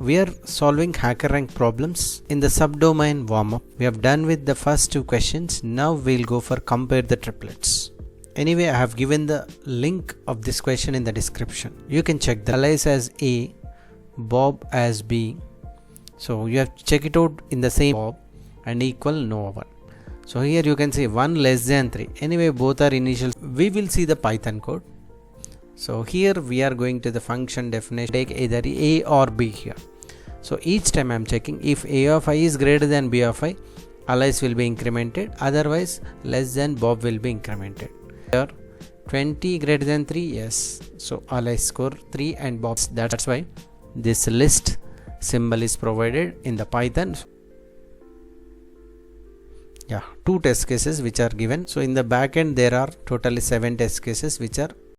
we are solving Hackerrank problems in the subdomain warm-up. We have done with the first two questions. Now we'll go for compare the triplets. Anyway, I have given the link of this question in the description. You can check the Alice as A, Bob as B. So you have to check it out in the same Bob and equal no one. So here you can say 1 less than 3. Anyway, both are initials. We will see the Python code. So here we are going to the function definition. Take either A or B here. So each time I am checking if A of I is greater than B of I, Alice will be incremented. Otherwise, less than Bob will be incremented. Here 20 greater than 3, yes. So Alice score 3 and Bob. That's why this list symbol is provided in the Python. Yeah, 2 test cases which are given. So in the backend there are totally 7 test cases which are